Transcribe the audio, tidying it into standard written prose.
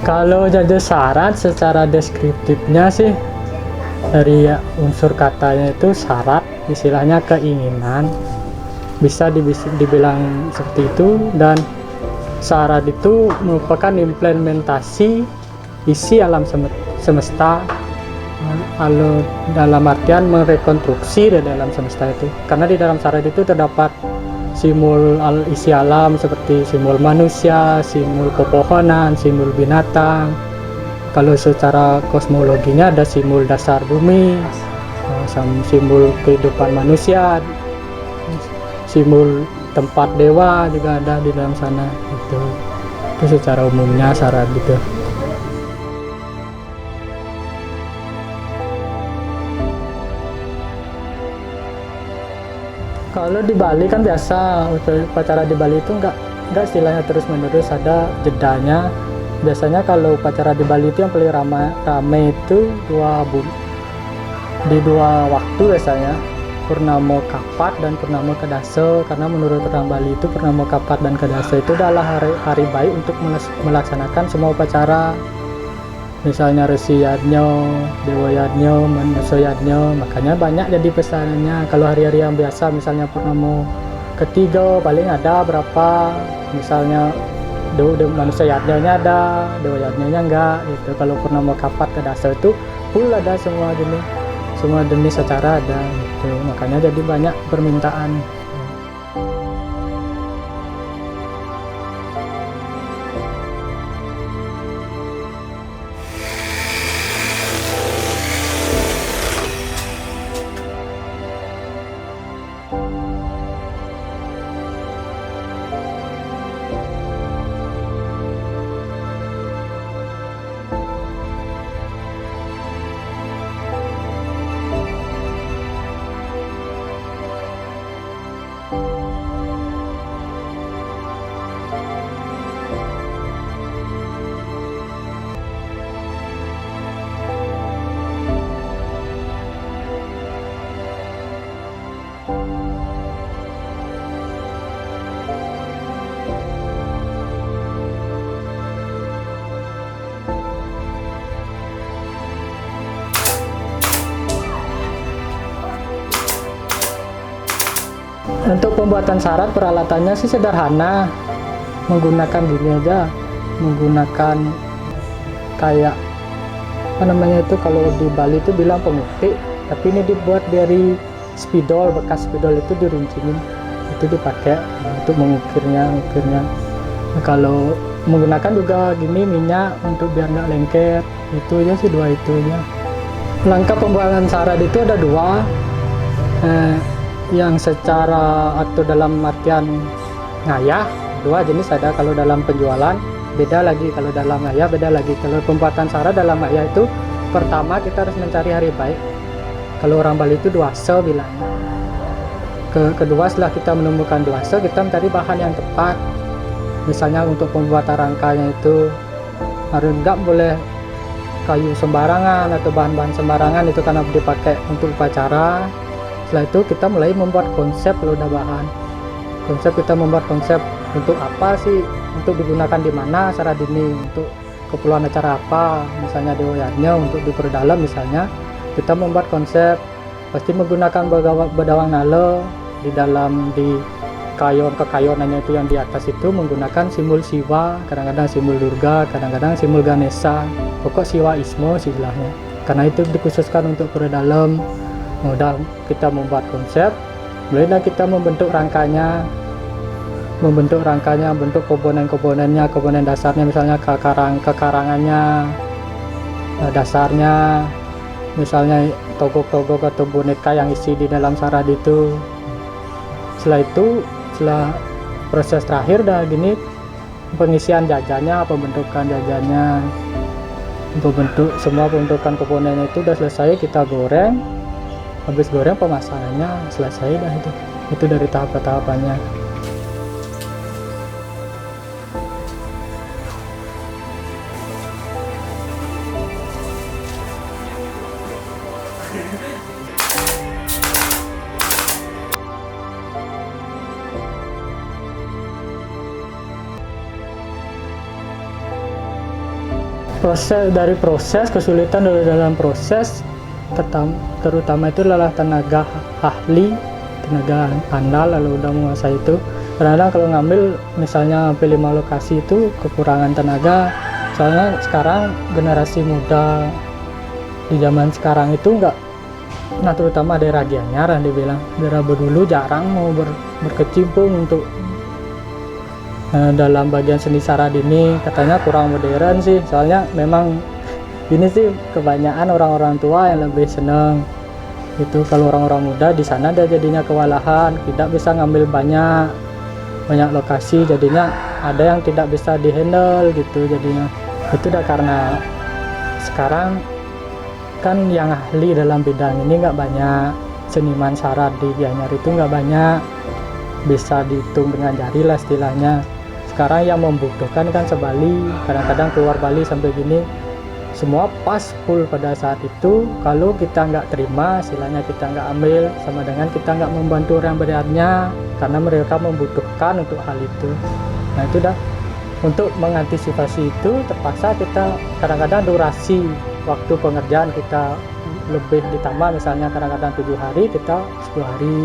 Kalau jadi syarat secara deskriptifnya sih dari unsur katanya itu syarat, istilahnya keinginan, bisa dibilang seperti itu. Dan syarat itu merupakan implementasi isi alam semesta, lalu dalam artian merekonstruksi di dalam semesta itu, karena di dalam syarat itu terdapat isi alam seperti simbol manusia, simbol pepohonan, simbol binatang. Kalau secara kosmologinya ada simbol dasar bumi, simbol kehidupan manusia, simbol tempat dewa juga ada di dalam sana. Itu secara umumnya syarat gitu. Kalau di Bali kan biasa upacara di Bali itu enggak istilahnya terus menerus, ada jedanya. Biasanya kalau upacara di Bali itu yang paling ramai itu di dua waktu biasanya, Purnamo Kapat dan Purnamo Kadasa. Karena menurut orang Bali itu Purnamo Kapat dan Kadasa itu adalah hari baik untuk melaksanakan semua upacara. Misalnya Resi Yadnya, Dewa Yadnya, Manusia Yadnya, makanya banyak jadi pesanannya. Kalau hari-hari yang biasa misalnya Purnamo ketiga paling ada berapa, misalnya Manusia Yadnya ada, Dewa Yadnya enggak gitu. Kalau Purnamo Kapat Kadasa itu full ada semua jenis acara ada gitu. Makanya jadi banyak permintaan. Untuk pembuatan syarat peralatannya sih sederhana, menggunakan gini aja, menggunakan kayak apa namanya itu, kalau di Bali itu bilang pengukir, tapi ini dibuat dari spidol, bekas spidol itu diruncingin, itu dipakai untuk mengukirnya. Nah, kalau menggunakan juga gini minyak untuk biar nggak lengket, itu aja sih, dua itu aja. Langkah pembuatan syarat itu ada dua, yang secara atau dalam artian ngayah, dua jenis ada. Kalau dalam penjualan beda lagi, kalau dalam ngayah beda lagi. Kalau pembuatan syarat dalam ngayah itu pertama kita harus mencari hari baik, kalau orang Bali itu duasa bilangnya. Kedua, setelah kita menemukan duasa, kita mencari bahan yang tepat. Misalnya untuk pembuatan rangkanya itu harus nggak boleh kayu sembarangan atau bahan-bahan sembarangan, itu karena dipakai untuk upacara. Setelah itu kita mulai membuat konsep, kalau udah bahan konsep, kita membuat konsep untuk apa sih, untuk digunakan di mana syarat ini, untuk keperluan acara apa, misalnya dewa-yadnya untuk diperdalam. Misalnya kita membuat konsep pasti menggunakan bedawang nala di dalam, di kekayonannya itu yang di atas itu menggunakan simbol Siwa, kadang-kadang simbol Durga, kadang-kadang simbol Ganesha, pokok Siwa Ismo istilahnya, karena itu dikhususkan untuk perdalam. Udah kita membuat konsep, mulailah kita membentuk rangkanya, bentuk komponen-komponennya, komponen dasarnya, misalnya kekarangannya, dasarnya, misalnya togok-togok atau boneka yang isi di dalam syarat itu. Setelah proses terakhir dah gini, pengisian jajannya, pembentukan jajannya, semua pembentukan komponennya itu udah selesai, kita goreng. Habis goreng pemasangannya selesai dah, itu dari tahap-tahapannya. proses kesulitan dalam proses terutama itu adalah tenaga ahli, tenaga andal lalu udah menguasai itu. Kadang-kadang kalau ngambil misalnya pilih 5 lokasi itu kekurangan tenaga, soalnya sekarang generasi muda di zaman sekarang itu enggak, nah terutama daerah Gianyar yang dibilang daerah dulu jarang mau berkecimpung untuk dalam bagian seni sarad ini, katanya kurang modern sih, soalnya memang ini sih kebanyakan orang-orang tua yang lebih seneng itu kalau orang-orang muda di sana dia jadinya kewalahan, tidak bisa ngambil banyak lokasi, jadinya ada yang tidak bisa dihandle gitu, jadinya itu udah karena sekarang kan yang ahli dalam bidang ini nggak banyak, seniman sarad di Gianyar itu nggak banyak, bisa dihitung dengan jari lah istilahnya. Sekarang yang membutuhkan kan sebali, kadang-kadang keluar Bali sampai gini semua pas full pada saat itu. Kalau kita nggak terima, istilahnya kita nggak ambil, sama dengan kita nggak membantu orang berarnya, karena mereka membutuhkan untuk hal itu. Nah itu dah, untuk mengantisipasi itu terpaksa kita kadang-kadang durasi waktu pengerjaan kita lebih ditambah, misalnya kadang-kadang 7 hari kita 10 hari